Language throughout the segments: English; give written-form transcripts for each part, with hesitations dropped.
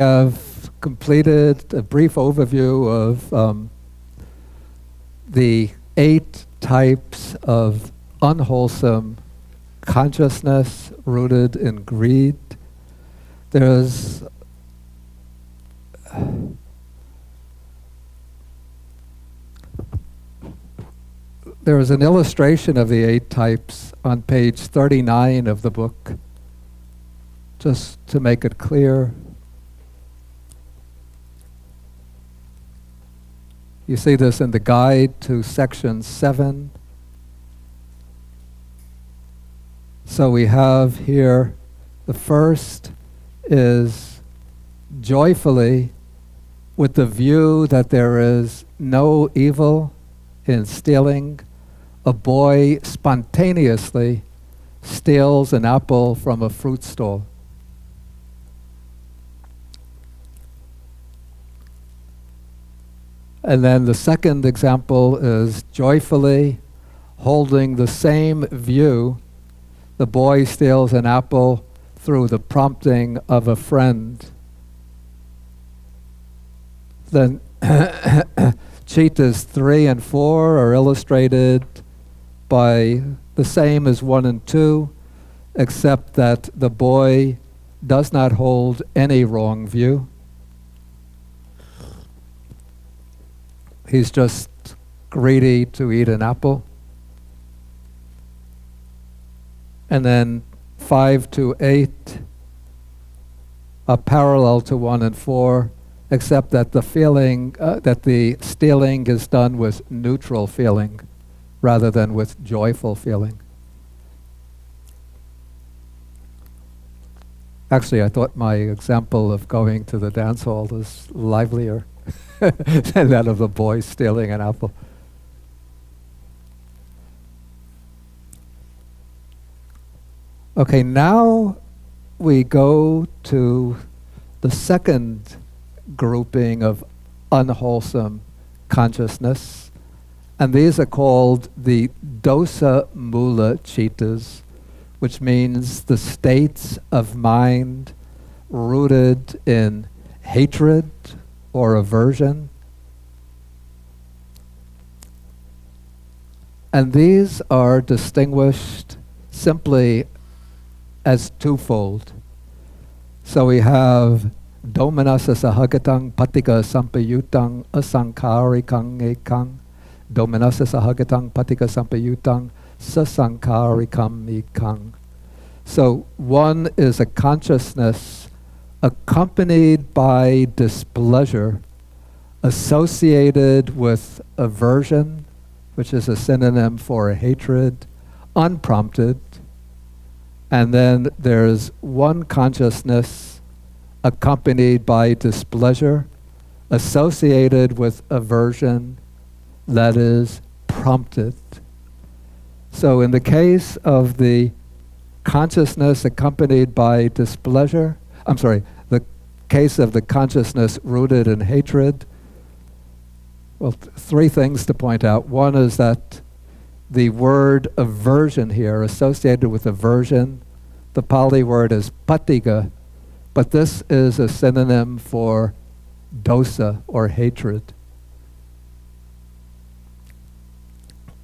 have completed a brief overview of the 8 types of unwholesome consciousness rooted in greed. There's an illustration of the 8 types on page 39 of the book, just to make it clear. You see this in the guide to section 7. So we have here, the first is joyfully, with the view that there is no evil in stealing, a boy spontaneously steals an apple from a fruit stall. And then the second example is joyfully holding the same view. The boy steals an apple through the prompting of a friend. Then cheetahs 3 and 4 are illustrated by the same as 1 and 2, except that the boy does not hold any wrong view. He's just greedy to eat an apple. And then 5 to 8 are parallel to 1 and 4, except that the feeling, that the stealing is done with neutral feeling rather than with joyful feeling. Actually, I thought my example of going to the dance hall is livelier than that of the boy stealing an apple. Okay, now we go to the second grouping of unwholesome consciousness, and these are called the dosa mula chittas, which means the states of mind rooted in hatred or aversion. And these are distinguished simply as twofold. So we have domanasa sahagatang patika sampayutang asankarikang ekang. Domanasa sahagatang patika sampayutang sasankarikam ekang. So one is a consciousness accompanied by displeasure, associated with aversion, which is a synonym for hatred, unprompted. And then there's one consciousness accompanied by displeasure, associated with aversion, that is prompted. So in the case of the consciousness accompanied by displeasure, the case of the consciousness rooted in hatred, well, 3 things to point out. One is that the word aversion here, associated with aversion, the Pali word is patiga, but this is a synonym for dosa or hatred.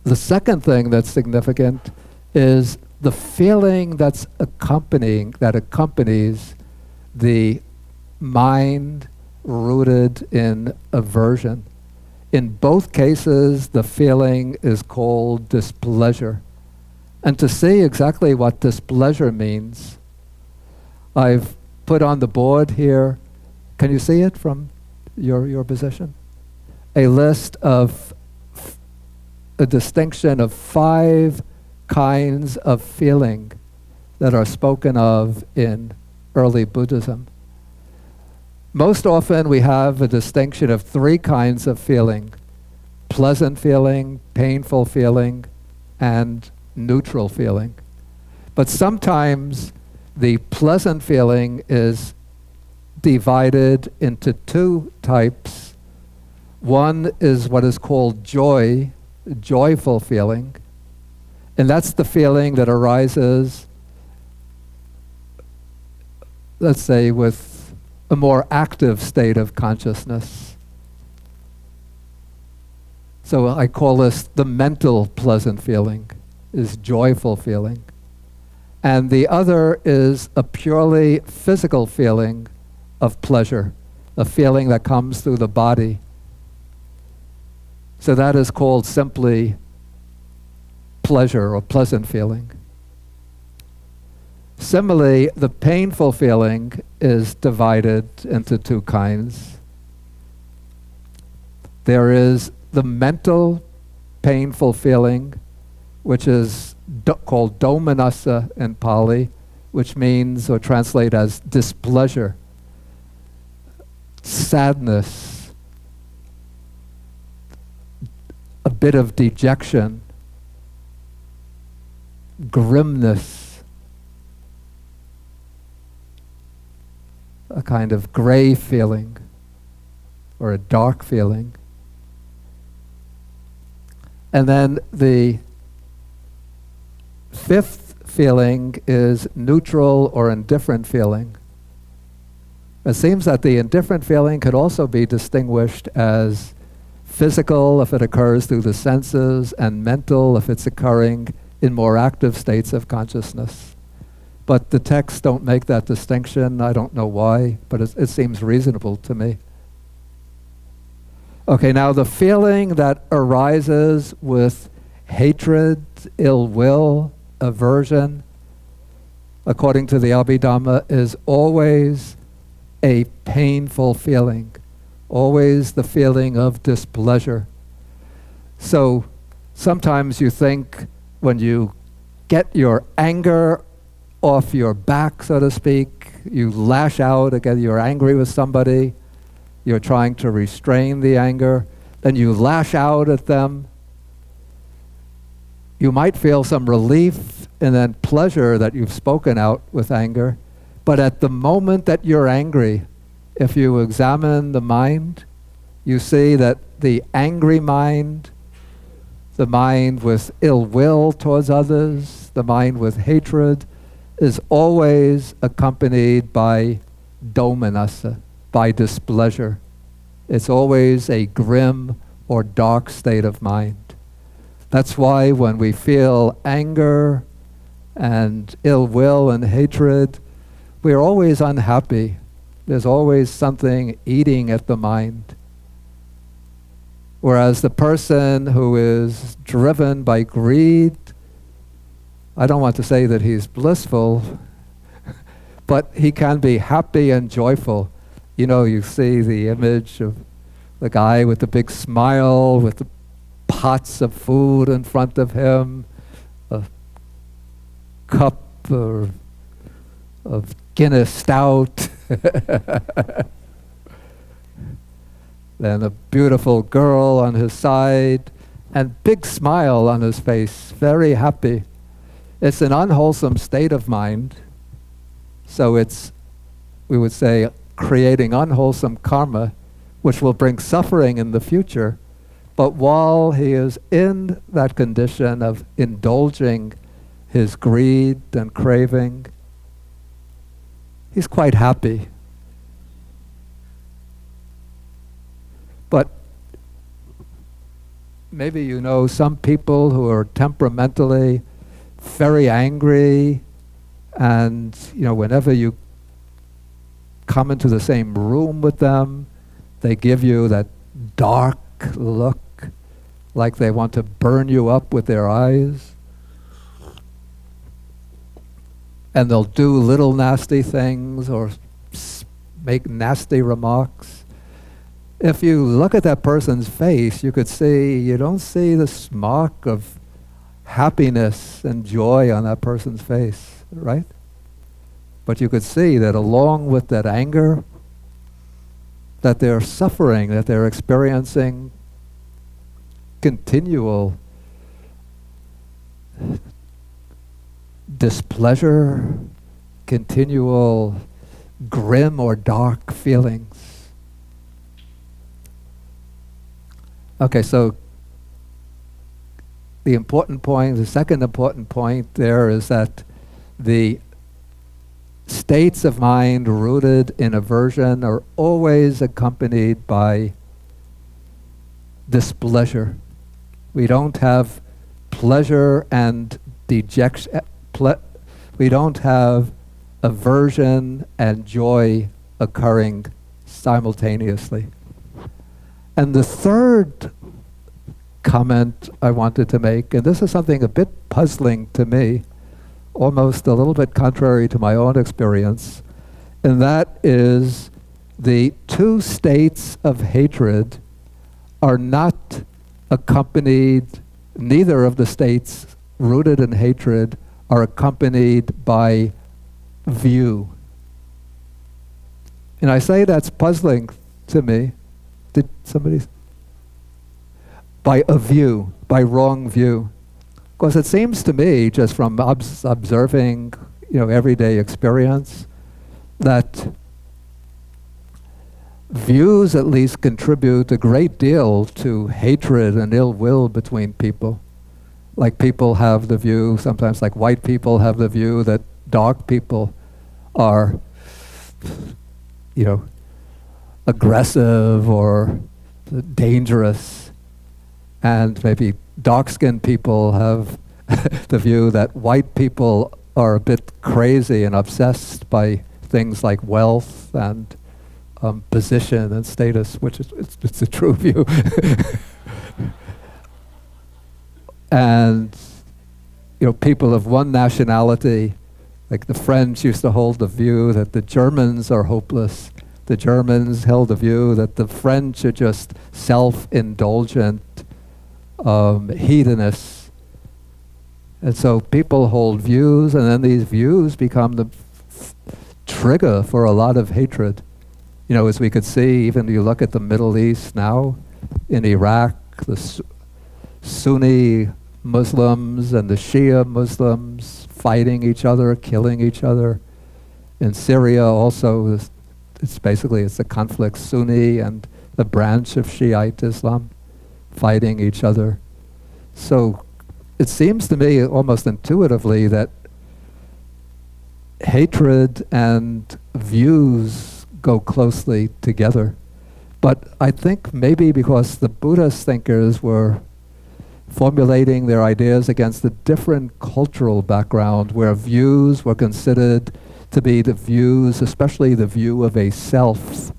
The second thing that's significant is the feeling that accompanies the mind rooted in aversion. In both cases, the feeling is called displeasure. And to see exactly what displeasure means, I've put on the board here, can you see it from your position? A list of a distinction of 5 kinds of feeling that are spoken of in early Buddhism. Most often we have a distinction of 3 kinds of feeling: pleasant feeling, painful feeling, and neutral feeling. But sometimes the pleasant feeling is divided into 2 types. One is what is called joy, joyful feeling, and that's the feeling that arises, let's say, with a more active state of consciousness. So I call this the mental pleasant feeling, is joyful feeling. And the other is a purely physical feeling of pleasure, a feeling that comes through the body. So that is called simply pleasure or pleasant feeling. Similarly, the painful feeling is divided into two kinds. There is the mental painful feeling, which is called domanassa in Pali, which means or translate as displeasure, sadness, a bit of dejection, grimness, a kind of gray feeling or a dark feeling. And then the fifth feeling is neutral or indifferent feeling. It seems that the indifferent feeling could also be distinguished as physical if it occurs through the senses, and mental if it's occurring in more active states of consciousness. But the texts don't make that distinction. I don't know why, but it seems reasonable to me. Okay, now the feeling that arises with hatred, ill will, aversion, according to the Abhidhamma, is always a painful feeling, always the feeling of displeasure. So sometimes you think when you get your anger off your back, so to speak, you lash out again, you're angry with somebody, you're trying to restrain the anger, then you lash out at them. You might feel some relief and then pleasure that you've spoken out with anger, but at the moment that you're angry, if you examine the mind, you see that the angry mind, the mind with ill will towards others, the mind with hatred, is always accompanied by domanassa, by displeasure. It's always a grim or dark state of mind. That's why when we feel anger and ill will and hatred, we're always unhappy. There's always something eating at the mind. Whereas the person who is driven by greed, I don't want to say that he's blissful, but he can be happy and joyful. You know, you see the image of the guy with the big smile, with the pots of food in front of him, a cup of Guinness stout, then a beautiful girl on his side, and big smile on his face, very happy. It's an unwholesome state of mind, so it's, we would say, creating unwholesome karma, which will bring suffering in the future. But while he is in that condition of indulging his greed and craving, he's quite happy. But maybe you know some people who are temperamentally very angry, and you know, whenever you come into the same room with them, they give you that dark look, like they want to burn you up with their eyes. And they'll do little nasty things or make nasty remarks. If you look at that person's face, you could see, you don't see the smirk of happiness and joy on that person's face, right? But you could see that along with that anger, that they're suffering, that they're experiencing continual displeasure, continual grim or dark feelings. Okay, so the important point, the second important point there is that the states of mind rooted in aversion are always accompanied by displeasure. We don't have pleasure and dejection. We don't have aversion and joy occurring simultaneously. And the third comment I wanted to make, and this is something a bit puzzling to me, almost a little bit contrary to my own experience, and that is the two states of hatred are not accompanied, neither of the states rooted in hatred are accompanied by view. And I say that's puzzling to me. Did somebody? By a view, by wrong view. Because it seems to me, just from observing, everyday experience, that views at least contribute a great deal to hatred and ill will between people. Like people have the view, sometimes like white people have the view that dark people are, aggressive or dangerous. And maybe dark-skinned people have the view that white people are a bit crazy and obsessed by things like wealth and position and status, which is it's a true view. And people of one nationality, like the French used to hold the view that the Germans are hopeless. The Germans held the view that the French are just self-indulgent hedonists. And so people hold views, and then these views become the trigger for a lot of hatred. As we could see, even you look at the Middle East now, in Iraq, the Sunni Muslims and the Shia Muslims fighting each other, killing each other. In Syria also, it's a conflict, Sunni and the branch of Shiite Islam fighting each other. So it seems to me almost intuitively that hatred and views go closely together. But I think maybe because the Buddhist thinkers were formulating their ideas against a different cultural background where views were considered to be the views, especially the view of a self,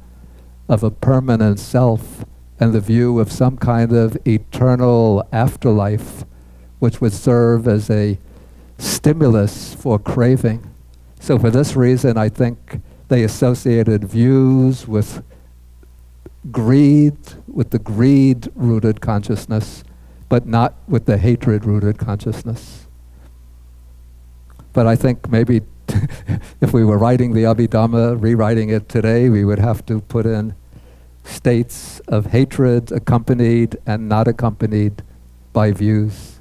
of a permanent self, and the view of some kind of eternal afterlife, which would serve as a stimulus for craving. So for this reason, I think they associated views with greed, with the greed-rooted consciousness, but not with the hatred-rooted consciousness. But I think maybe if we were writing the Abhidhamma, rewriting it today, we would have to put in states of hatred accompanied and not accompanied by views.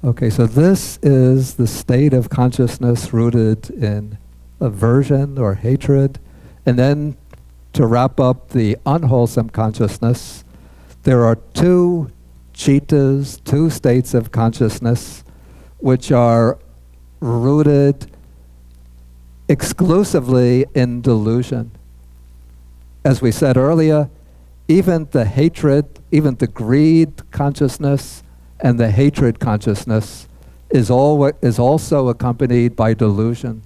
Okay, so this is the state of consciousness rooted in aversion or hatred. And then to wrap up the unwholesome consciousness, there are two chittas, two states of consciousness, which are rooted exclusively in delusion. As we said earlier, even the hatred, even the greed consciousness and the hatred consciousness is also accompanied by delusion.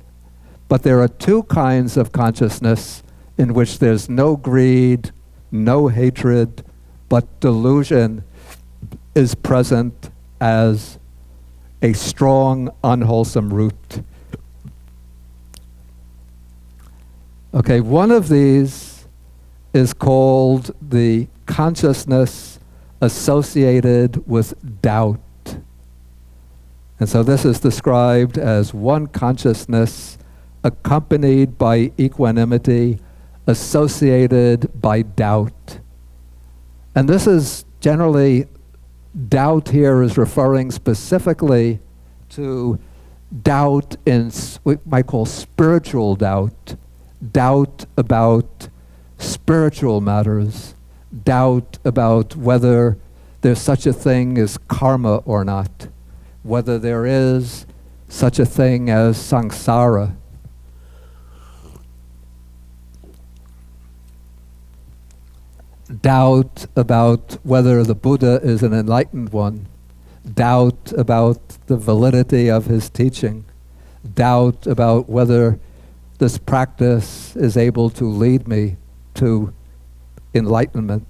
But there are two kinds of consciousness in which there's no greed, no hatred, but delusion is present as a strong, unwholesome root. Okay, one of these is called the consciousness associated with doubt. And so this is described as one consciousness accompanied by equanimity, associated by doubt. And this is generally, doubt here is referring specifically to doubt in what we might call spiritual doubt, doubt about spiritual matters, doubt about whether there's such a thing as karma or not, whether there is such a thing as samsara. Doubt about whether the Buddha is an enlightened one, doubt about the validity of his teaching, doubt about whether this practice is able to lead me to enlightenment.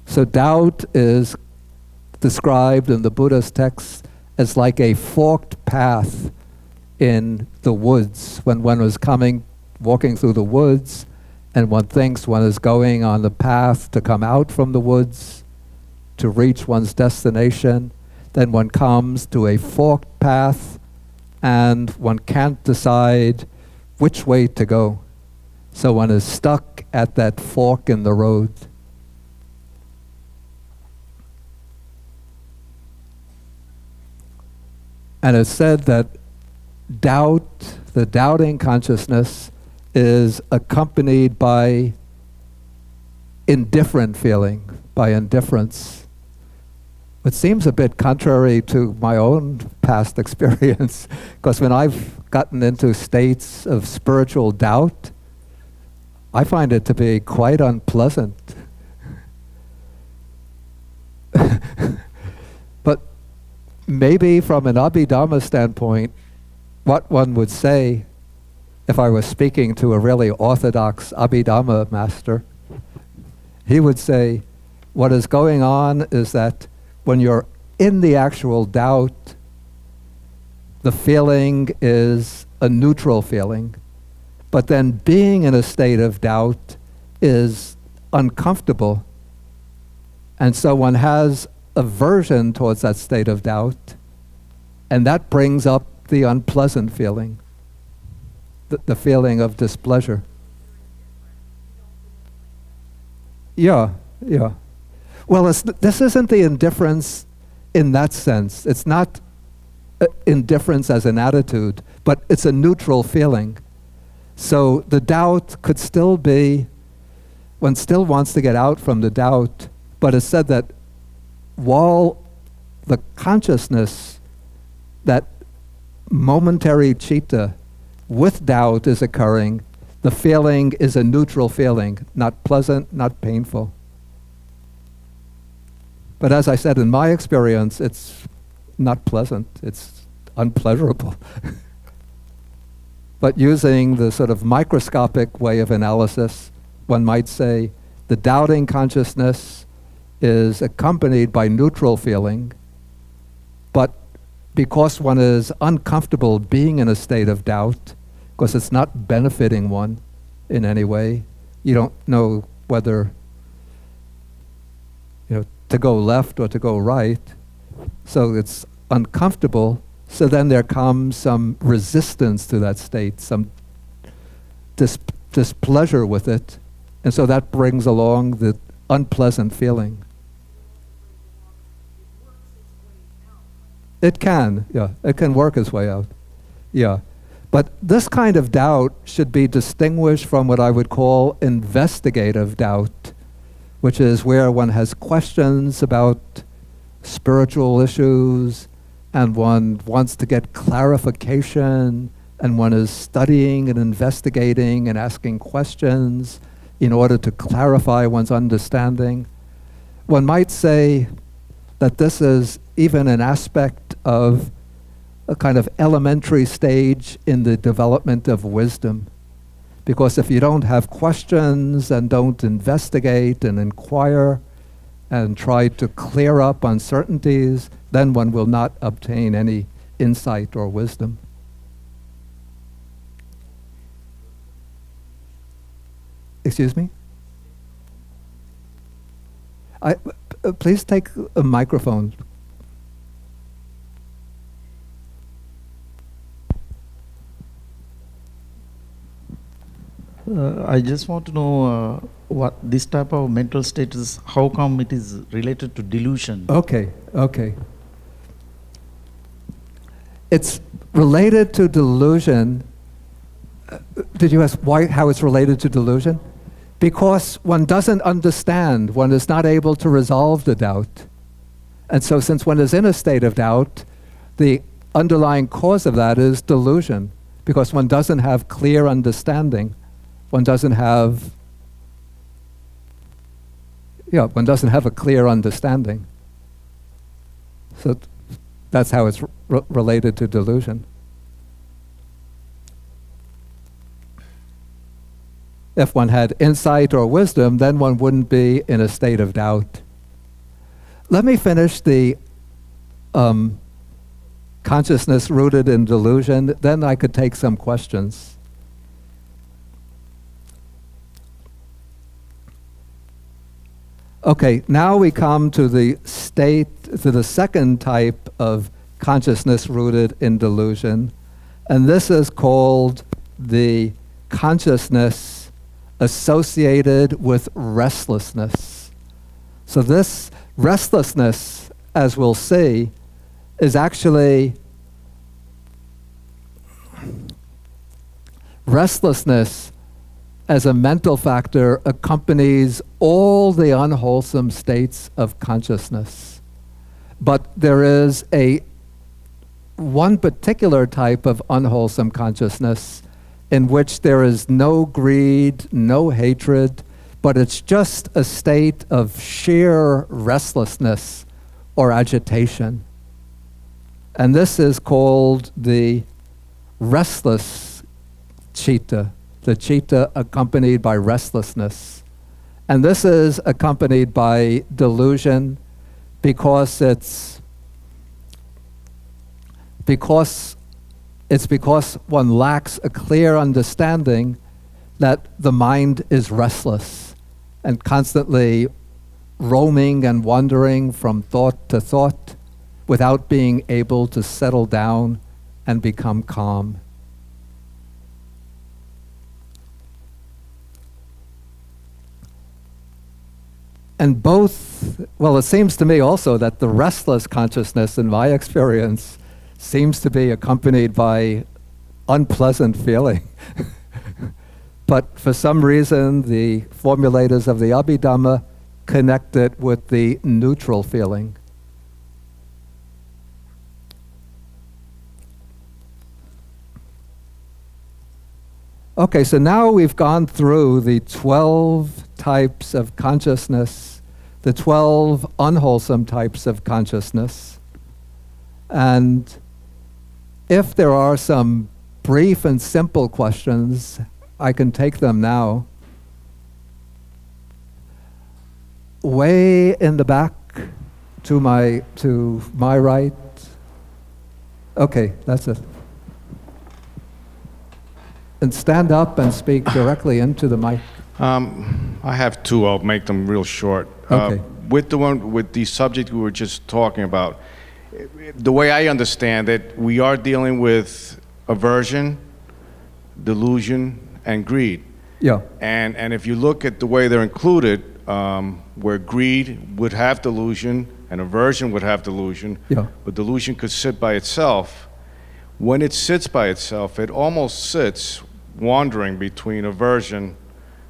So doubt is described in the Buddha's text as like a forked path in the woods. When one is walking through the woods, and one thinks one is going on the path to come out from the woods, to reach one's destination, then one comes to a forked path, and one can't decide which way to go. So one is stuck at that fork in the road. And it's said that doubt, the doubting consciousness, is accompanied by indifferent feeling, by indifference. It seems a bit contrary to my own past experience, because when I've gotten into states of spiritual doubt, I find it to be quite unpleasant. But maybe from an Abhidhamma standpoint, what one would say if I was speaking to a really orthodox Abhidhamma master, he would say, what is going on is that when you're in the actual doubt, the feeling is a neutral feeling. But then being in a state of doubt is uncomfortable. And so one has aversion towards that state of doubt, and that brings up the unpleasant feeling. The feeling of displeasure. Yeah. Well, this isn't the indifference in that sense. It's not indifference as an attitude, but it's a neutral feeling. So the doubt could still be, one still wants to get out from the doubt, but it's said that while the consciousness, that momentary citta, with doubt is occurring, the feeling is a neutral feeling, not pleasant, not painful. But as I said, in my experience, it's not pleasant, it's unpleasurable. But using the sort of microscopic way of analysis, one might say the doubting consciousness is accompanied by neutral feeling, but because one is uncomfortable being in a state of doubt, because it's not benefiting one in any way, you don't know whether to go left or to go right, so it's uncomfortable, so then there comes some resistance to that state, some displeasure with it, and so that brings along the unpleasant feeling. It can work its way out. Yeah. But this kind of doubt should be distinguished from what I would call investigative doubt, which is where one has questions about spiritual issues, and one wants to get clarification, and one is studying and investigating and asking questions in order to clarify one's understanding. One might say that this is even an aspect of a kind of elementary stage in the development of wisdom. Because if you don't have questions and don't investigate and inquire and try to clear up uncertainties, then one will not obtain any insight or wisdom. Excuse me? Please take a microphone. I just want to know what this type of mental state is, how come it is related to delusion? Okay. It's related to delusion. Did you ask how it's related to delusion? Because one doesn't understand, one is not able to resolve the doubt. And so since one is in a state of doubt, the underlying cause of that is delusion, because one doesn't have clear understanding. One doesn't have a clear understanding. So that's how it's related to delusion. If one had insight or wisdom, then one wouldn't be in a state of doubt. Let me finish the consciousness rooted in delusion, then I could take some questions. Okay, now we come to the second type of consciousness rooted in delusion, and this is called the consciousness associated with restlessness. So this restlessness, as we'll see, is actually restlessness as a mental factor accompanies all the unwholesome states of consciousness. But there is one particular type of unwholesome consciousness in which there is no greed, no hatred, but it's just a state of sheer restlessness or agitation. And this is called the restless citta, the citta accompanied by restlessness. And this is accompanied by delusion because one lacks a clear understanding that the mind is restless and constantly roaming and wandering from thought to thought without being able to settle down and become calm. And it seems to me also that the restless consciousness, in my experience, seems to be accompanied by unpleasant feeling. But for some reason, the formulators of the Abhidhamma connect it with the neutral feeling. Okay, so now we've gone through the 12 types of consciousness, the 12 unwholesome types of consciousness. And if there are some brief and simple questions, I can take them now. Way in the back to my right. Okay, that's it. And stand up and speak directly into the mic. I have two. I'll make them real short. Okay. With the subject we were just talking about, the way I understand it, we are dealing with aversion, delusion, and greed. Yeah. And if you look at the way they're included, where greed would have delusion and aversion would have delusion, Yeah. but delusion could sit by itself. When it sits by itself, it almost sits wandering between aversion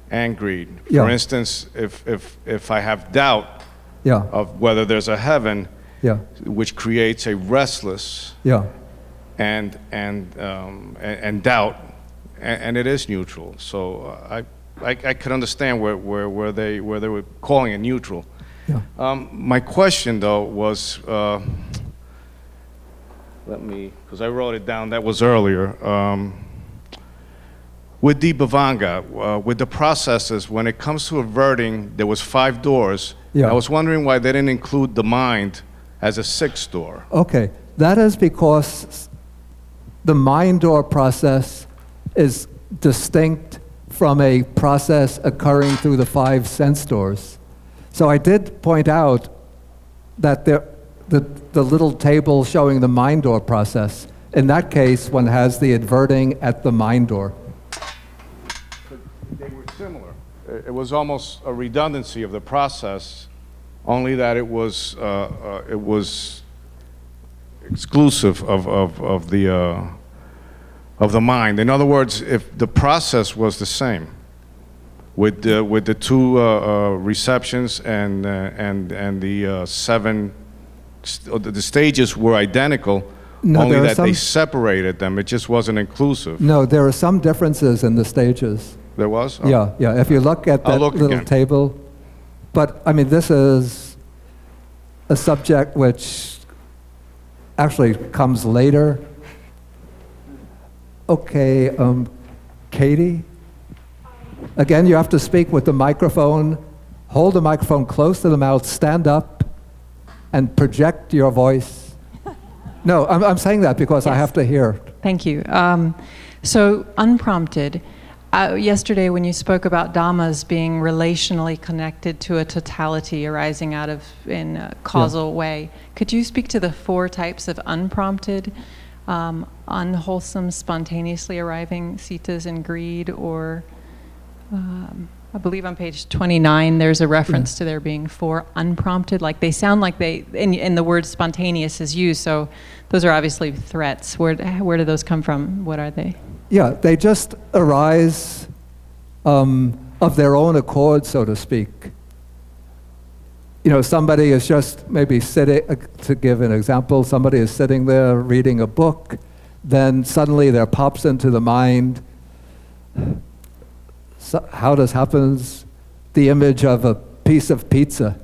and greed. Yeah. For instance, if I have doubt Yeah. of whether there's a heaven, Yeah. which creates a restless Yeah. and doubt, and it is neutral. So I could understand where they were calling it neutral. Yeah. My question though was, because I wrote it down, that was earlier. With the Bhavanga, with the processes, when it comes to averting, there was 5 doors. Yeah. I was wondering why they didn't include the mind as a 6th door. Okay, that is because the mind door process is distinct from a process occurring through the 5 sense doors. So I did point out that the little table showing the mind door process, in that case, one has the adverting at the mind door. They were similar. It was almost a redundancy of the process, only that it was exclusive of the mind. In other words, if the process was the same, with the two receptions and the the stages were identical. No, only there are that they some- separated them. It just wasn't inclusive. No, there are some differences in the stages. There was? Oh. Yeah, yeah. If you look at I'll that look little again. table, but I mean, this is a subject which actually comes later. Okay, Katie. Again, you have to speak with the microphone. Hold the microphone close to the mouth. Stand up, and project your voice. No, I'm saying that because I Yes. have to hear. Thank you. So unprompted, yesterday when you spoke about Dhammas being relationally connected to a totality arising out of in a causal way, could you speak to the 4 types of unprompted, unwholesome, spontaneously arriving citas and greed, or I believe on page 29 there's a reference to there being 4 unprompted, like they sound like they, in the word spontaneous is used, so those are obviously threats. Where do those come from? What are they? Yeah, they just arise of their own accord, so to speak. You know, somebody is just maybe sitting, to give an example, somebody is sitting there reading a book, then suddenly there pops into the mind, so how this happens, the image of a piece of pizza.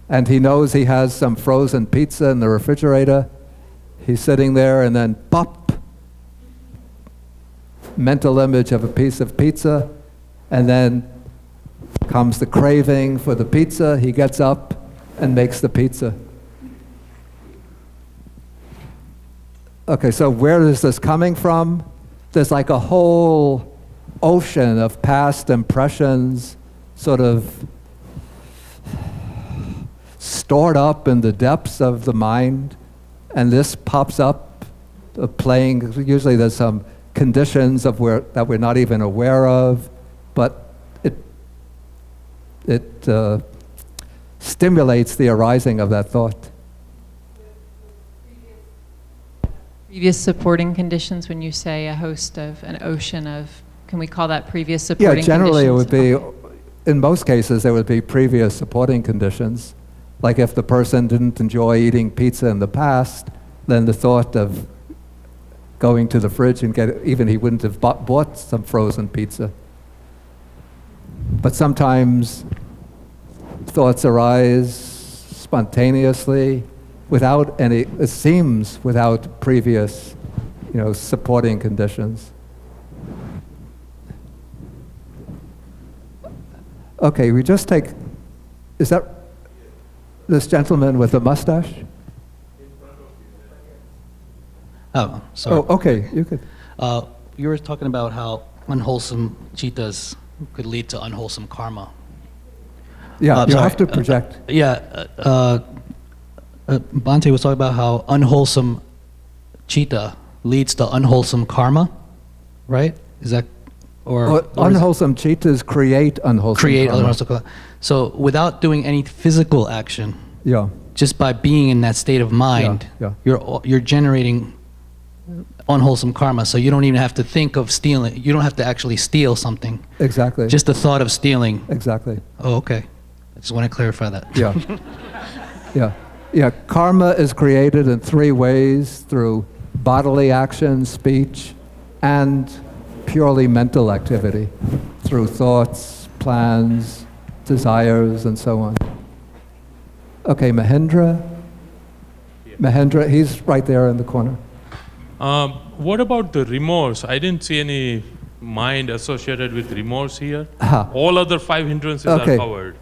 And he knows he has some frozen pizza in the refrigerator. He's sitting there and then pop, mental image of a piece of pizza, and then comes the craving for the pizza. He gets up and makes the pizza. Okay, so where is this coming from? There's like a whole ocean of past impressions sort of stored up in the depths of the mind, and this pops up, playing. Usually there's some conditions of that we're not even aware of, but it stimulates the arising of that thought. Previous supporting conditions, when you say a host of, an ocean of, can we call that previous supporting Yeah, generally conditions? it would be, in most cases, there would be previous supporting conditions. Like if the person didn't enjoy eating pizza in the past, then the thought of going to the fridge and even he wouldn't have bought some frozen pizza. But sometimes thoughts arise spontaneously without any, it seems, without previous, supporting conditions. Okay, we just take, is that this gentleman with the mustache? Oh, sorry. Oh, okay, you could. You were talking about how unwholesome chitas could lead to unwholesome karma. Yeah, you sorry. have to project. Bhante was talking about how unwholesome chitta leads to unwholesome karma, right? Is that, or unwholesome chitas create unwholesome create karma. unwholesome karma? So without doing any physical action, Yeah, just by being in that state of mind, yeah. you're generating unwholesome karma. So you don't even have to think of stealing. You don't have to actually steal something. exactly. Just the thought of stealing. Exactly. Oh, okay. I just want to clarify that. Yeah. Yeah. Karma is created in 3 ways: through bodily action, speech, and purely mental activity, through thoughts, plans, desires, and so on. Okay, Mahendra. Mahendra, he's right there in the corner. What about the remorse? I didn't see any mind associated with remorse here. All other 5 hindrances are covered.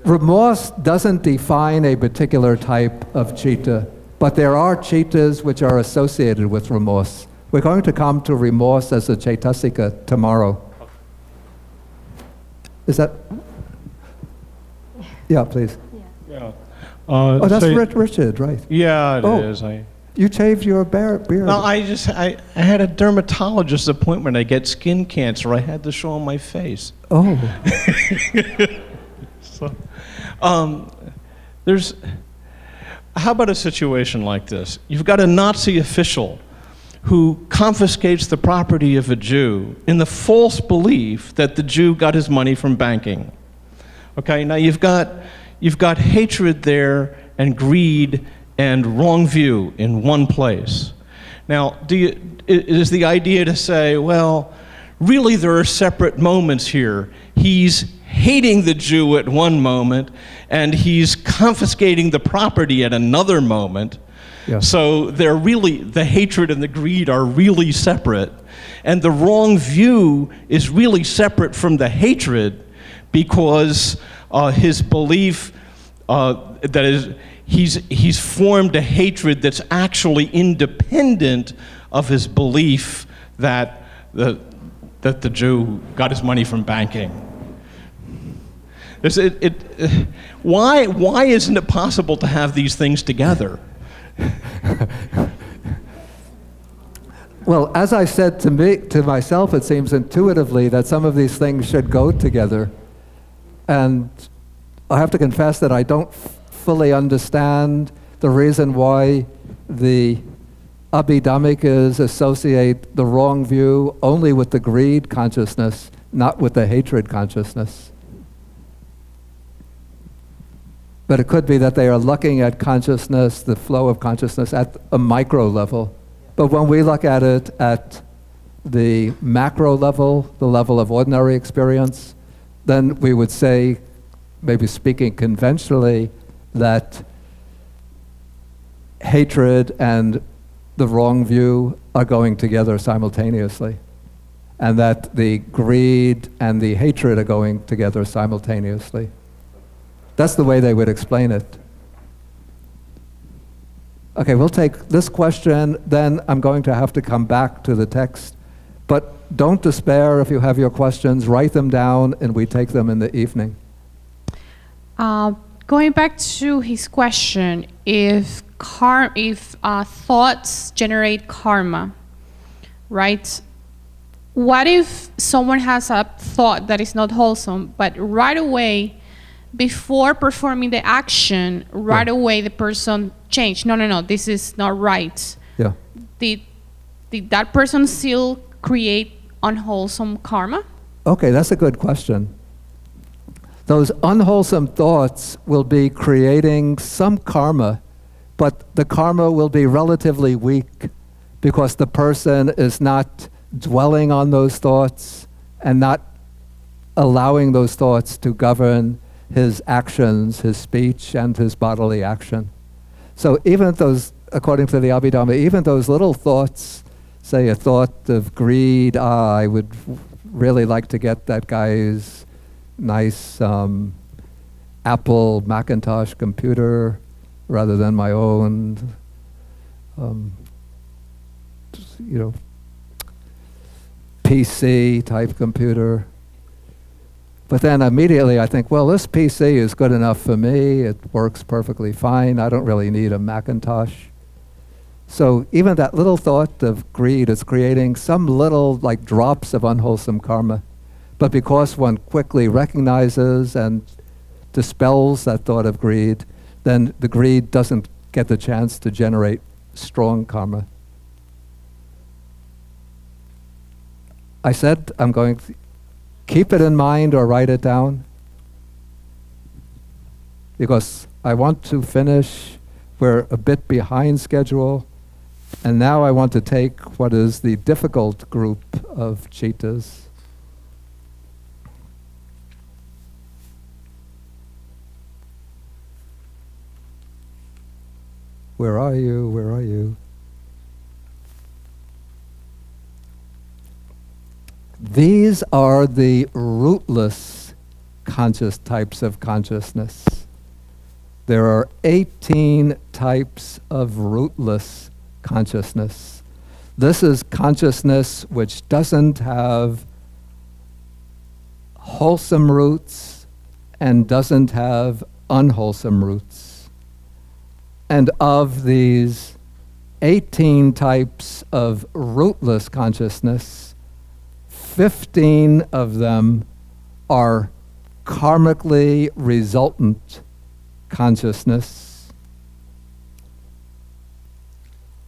Remorse doesn't define a particular type of chitta, but there are chittas which are associated with remorse. We're going to come to remorse as a chaitasika tomorrow. Is that? Yeah, please. Yeah. Oh, that's Richard, right? Yeah, it Oh. is. You shaved your beard. No, I had a dermatologist appointment. I get skin cancer. I had to show him my face. Oh. So, how about a situation like this? You've got a Nazi official who confiscates the property of a Jew in the false belief that the Jew got his money from banking. Okay, now you've got hatred there and greed and wrong view in one place. Now, is the idea to say, well, really there are separate moments here. He's hating the Jew at one moment, and he's confiscating the property at another moment. Yeah. So they're really, the hatred and the greed are really separate. And the wrong view is really separate from the hatred, because his belief that is, he's formed a hatred that's actually independent of his belief that the Jew got his money from banking. Why isn't it possible to have these things together? Well, as I said to myself, it seems intuitively that some of these things should go together. And I have to confess that I don't fully understand the reason why the Abhidhammikas associate the wrong view only with the greed consciousness, not with the hatred consciousness. But it could be that they are looking at consciousness, the flow of consciousness, at a micro level. But when we look at it at the macro level, the level of ordinary experience, then we would say, maybe speaking conventionally, that hatred and the wrong view are going together simultaneously, and that the greed and the hatred are going together simultaneously. That's the way they would explain it. Okay, we'll take this question, then I'm going to have to come back to the text. But don't despair if you have your questions, write them down and we take them in the evening. Going back to his question, if thoughts generate karma, right? What if someone has a thought that is not wholesome, but right away, before performing the action, right away the person changed? No, this is not right. Yeah. Did that person still create unwholesome karma? Okay, that's a good question. Those unwholesome thoughts will be creating some karma, but the karma will be relatively weak because the person is not dwelling on those thoughts and not allowing those thoughts to govern his actions, his speech, and his bodily action. So even those, according to the Abhidhamma, even those little thoughts, say a thought of greed, I would really like to get that guy's nice Apple Macintosh computer rather than my own, PC type computer. But then immediately I think, well, this PC is good enough for me. It works perfectly fine. I don't really need a Macintosh. So even that little thought of greed is creating some little like drops of unwholesome karma. But because one quickly recognizes and dispels that thought of greed, then the greed doesn't get the chance to generate strong karma. I said I'm going to keep it in mind or write it down, because I want to finish. We're a bit behind schedule, and now I want to take what is the difficult group of chittas. Where are you? Where are you? These are the rootless conscious types of consciousness. There are 18 types of rootless consciousness. This is consciousness which doesn't have wholesome roots and doesn't have unwholesome roots. And of these 18 types of rootless consciousness, 15 of them are karmically resultant consciousness,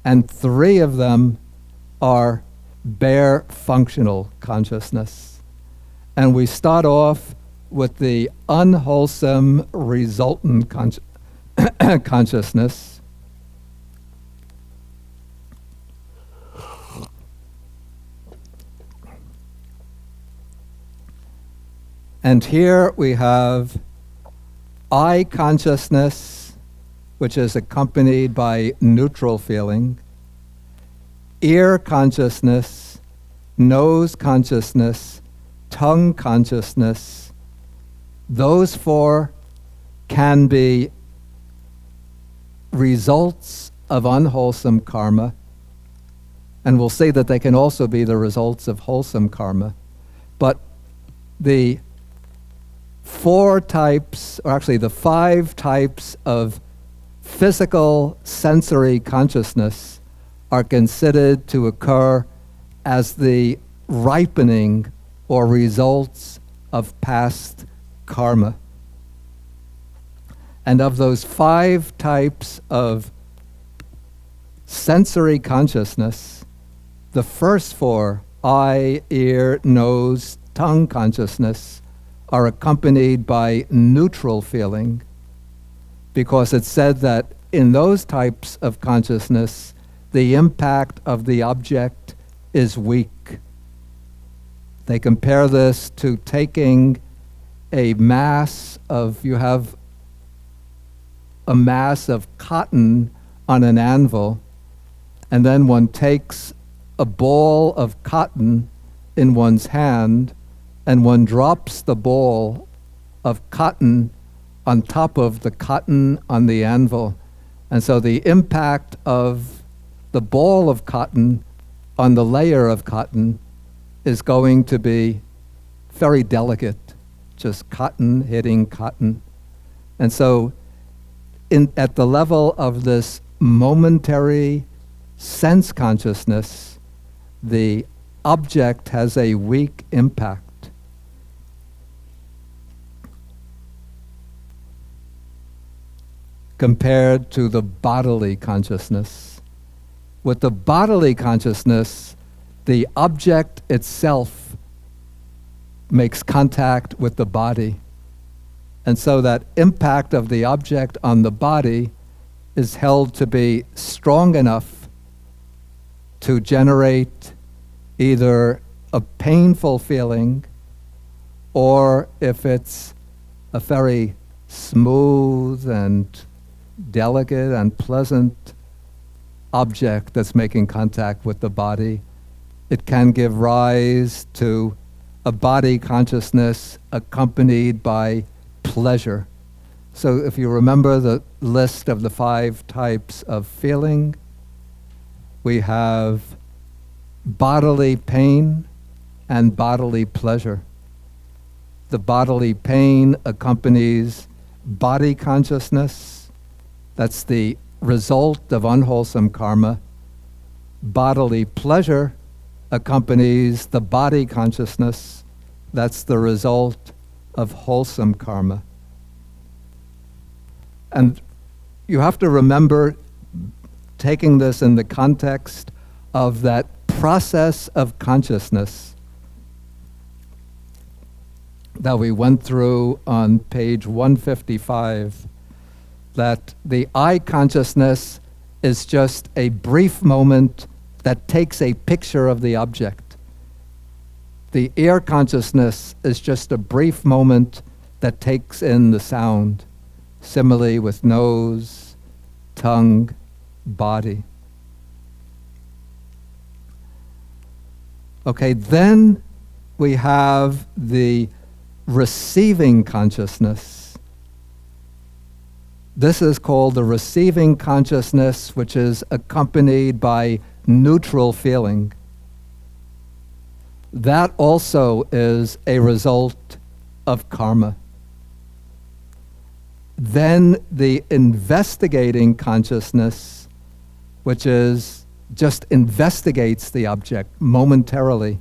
and 3 of them are bare functional consciousness. And we start off with the unwholesome resultant consciousness. And here we have I consciousness, which is accompanied by neutral feeling, ear consciousness, nose consciousness, tongue consciousness. Those four can be results of unwholesome karma, and we'll see that they can also be the results of wholesome karma. But the four types, or actually the 5 types of physical sensory consciousness are considered to occur as the ripening or results of past karma. And of those 5 types of sensory consciousness, the first 4, eye, ear, nose, tongue consciousness, are accompanied by neutral feeling, because it's said that in those types of consciousness, the impact of the object is weak. They compare this to taking a mass of, you have a mass of cotton on an anvil, and then one takes a ball of cotton in one's hand, and one drops the ball of cotton on top of the cotton on the anvil. And so the impact of the ball of cotton on the layer of cotton is going to be very delicate, just cotton hitting cotton. And so at the level of this momentary sense consciousness, the object has a weak impact. Compared to the bodily consciousness. With the bodily consciousness, the object itself makes contact with the body. And so that impact of the object on the body is held to be strong enough to generate either a painful feeling, or if it's a very smooth and delicate and pleasant object that's making contact with the body, it can give rise to a body consciousness accompanied by pleasure. So if you remember the list of the 5 types of feeling, we have bodily pain and bodily pleasure. The bodily pain accompanies body consciousness. That's the result of unwholesome karma. Bodily pleasure accompanies the body consciousness. That's the result of wholesome karma. And you have to remember, taking this in the context of that process of consciousness that we went through on page 155, that the I consciousness is just a brief moment that takes a picture of the object. The ear consciousness is just a brief moment that takes in the sound. Similarly with nose, tongue, body. Okay, then we have the receiving consciousness. This is called the receiving consciousness, which is accompanied by neutral feeling. That also is a result of karma. Then the investigating consciousness, which is just investigates the object momentarily,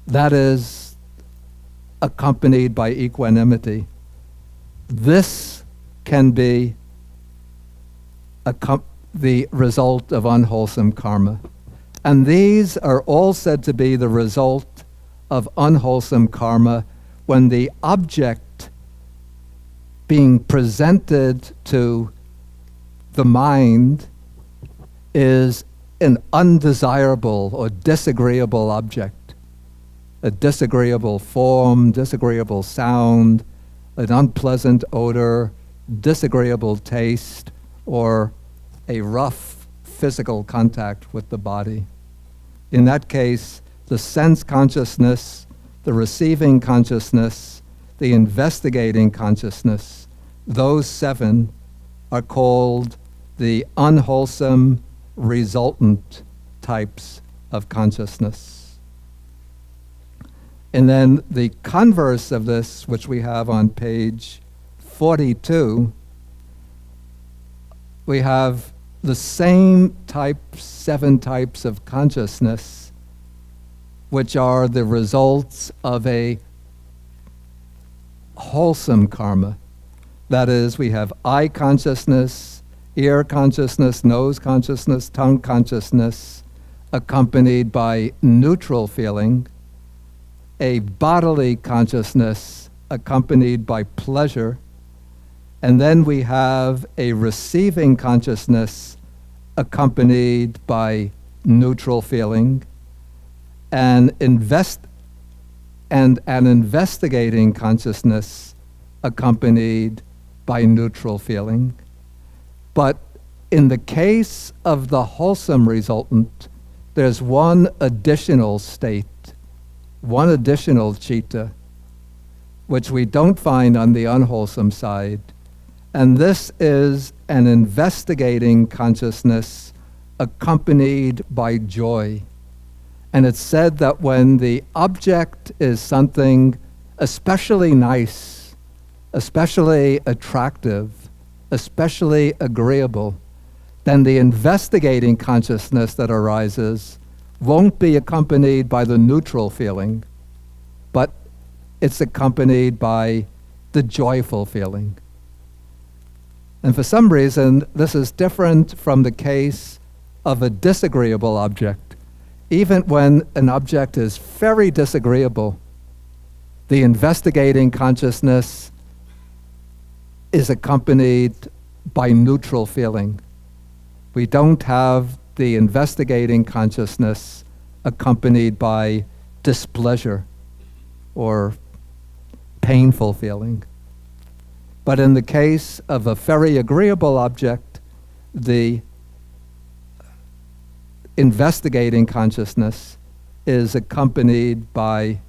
that is accompanied by equanimity. This can be the result of unwholesome karma. And these are all said to be the result of unwholesome karma when the object being presented to the mind is an undesirable or disagreeable object, a disagreeable form, disagreeable sound, an unpleasant odor, disagreeable taste, or a rough physical contact with the body. In that case, the sense consciousness, the receiving consciousness, the investigating consciousness, those 7 are called the unwholesome resultant types of consciousness. And then the converse of this, which we have on page 42, we have the same 7 types of consciousness, which are the results of a wholesome karma. That is, we have eye consciousness, ear consciousness, nose consciousness, tongue consciousness, accompanied by neutral feeling, a bodily consciousness accompanied by pleasure, and then we have a receiving consciousness accompanied by neutral feeling, and an investigating consciousness accompanied by neutral feeling. But in the case of the wholesome resultant, there's one additional state, one additional citta, which we don't find on the unwholesome side. And this is an investigating consciousness accompanied by joy. And it's said that when the object is something especially nice, especially attractive, especially agreeable, then the investigating consciousness that arises won't be accompanied by the neutral feeling, but it's accompanied by the joyful feeling. And for some reason, this is different from the case of a disagreeable object. Even when an object is very disagreeable, the investigating consciousness is accompanied by neutral feeling. We don't have the investigating consciousness accompanied by displeasure or painful feeling. But in the case of a very agreeable object, the investigating consciousness is accompanied by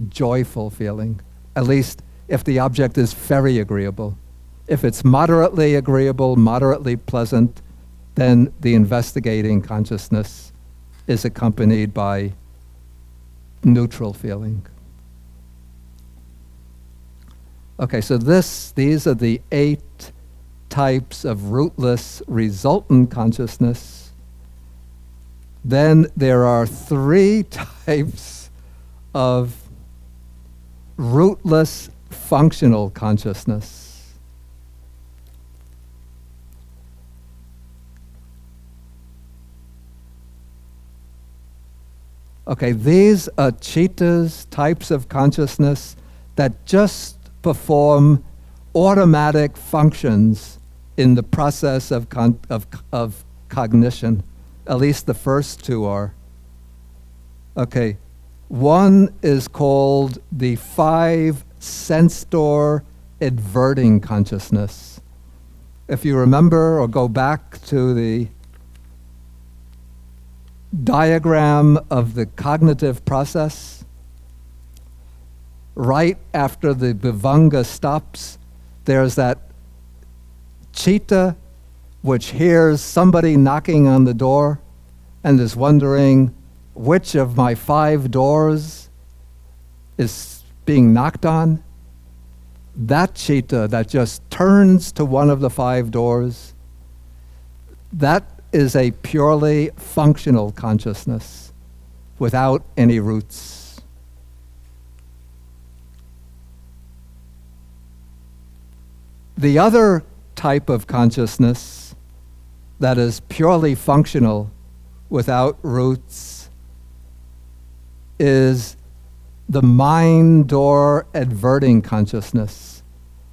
joyful feeling, at least if the object is very agreeable. If it's moderately agreeable, moderately pleasant, then the investigating consciousness is accompanied by neutral feeling. Okay, so these are the 8 types of rootless resultant consciousness. Then there are 3 types of rootless functional consciousness. Okay, these are cittas, types of consciousness that just perform automatic functions in the process of cognition. At least the first 2 are. Okay, one is called the 5 sense-door adverting consciousness. If you remember or go back to the diagram of the cognitive process, right after the bhuvanga stops, there's that citta which hears somebody knocking on the door and is wondering which of my 5 doors is being knocked on. That citta that just turns to one of the 5 doors, that is a purely functional consciousness without any roots. The other type of consciousness that is purely functional without roots is the mind door adverting consciousness.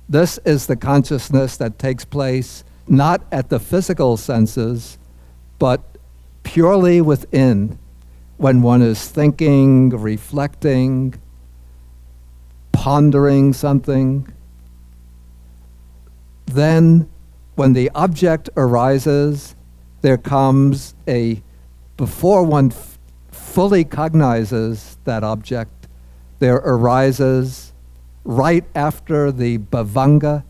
This is the consciousness that takes place not at the physical senses, but purely within, when one is thinking, reflecting, pondering something. Then, when the object arises, there comes before one fully cognizes that object, there arises, right after the bhavanga,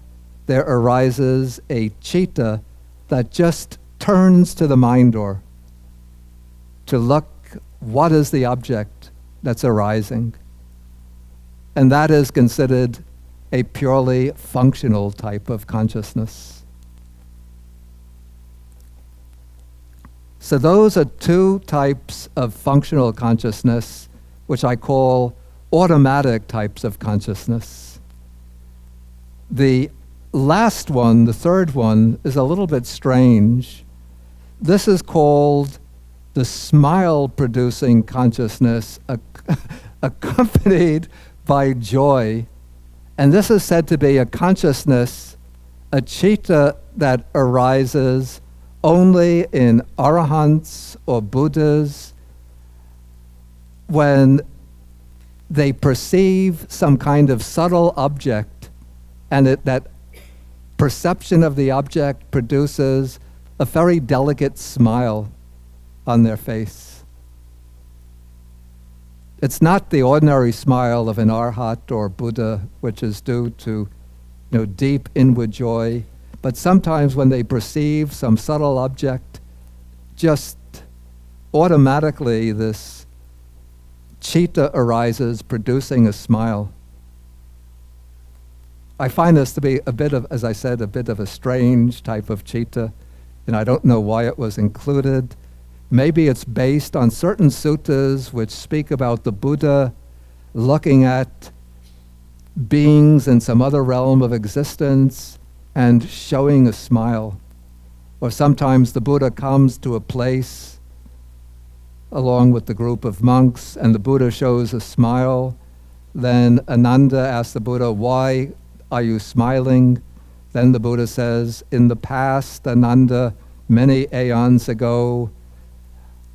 there arises a citta that just turns to the mind door to look, what is the object that's arising? And that is considered a purely functional type of consciousness. So those are two types of functional consciousness, which I call automatic types of consciousness. The last one, the third one, is a little bit strange. This is called the smile-producing consciousness accompanied by joy. And this is said to be a consciousness, a citta that arises only in arahants or Buddhas when they perceive some kind of subtle object, and that perception of the object produces a very delicate smile on their face. It's not the ordinary smile of an arhat or Buddha, which is due to deep inward joy, but sometimes when they perceive some subtle object, just automatically this citta arises, producing a smile. I find this to be a bit of, as I said, a bit of a strange type of citta, and I don't know why it was included. Maybe it's based on certain suttas which speak about the Buddha looking at beings in some other realm of existence and showing a smile. Or sometimes the Buddha comes to a place along with the group of monks and the Buddha shows a smile. Then Ananda asks the Buddha, "Why are you smiling?" Then the Buddha says, "In the past, Ananda, many aeons ago,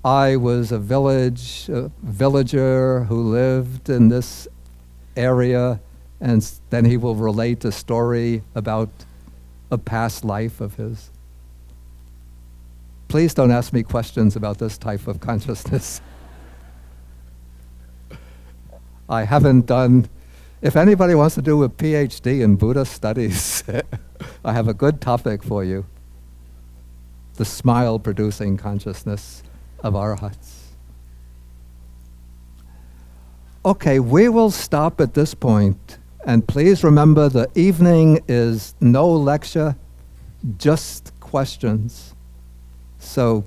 I was a villager who lived in this area," and then he will relate a story about a past life of his. Please don't ask me questions about this type of consciousness. I haven't done, if anybody wants to do a PhD in Buddha studies, I have a good topic for you. The smile-producing consciousness of arhats. Okay, we will stop at this point, and please remember the evening is no lecture, just questions. So,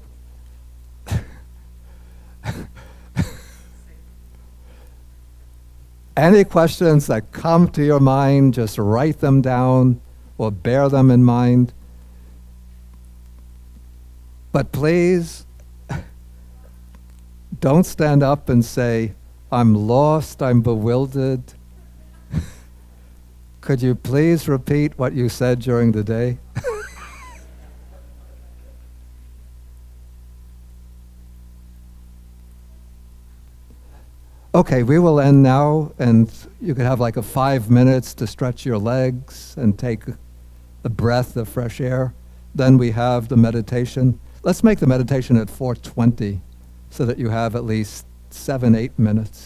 any questions that come to your mind, just write them down or bear them in mind. But please, don't stand up and say, "I'm lost, I'm bewildered." Could you please repeat what you said during the day? Okay, we will end now, and you can have like 5 minutes to stretch your legs and take a breath of fresh air. Then we have the meditation. Let's make the meditation at 4:20 so that you have at least 7-8 minutes.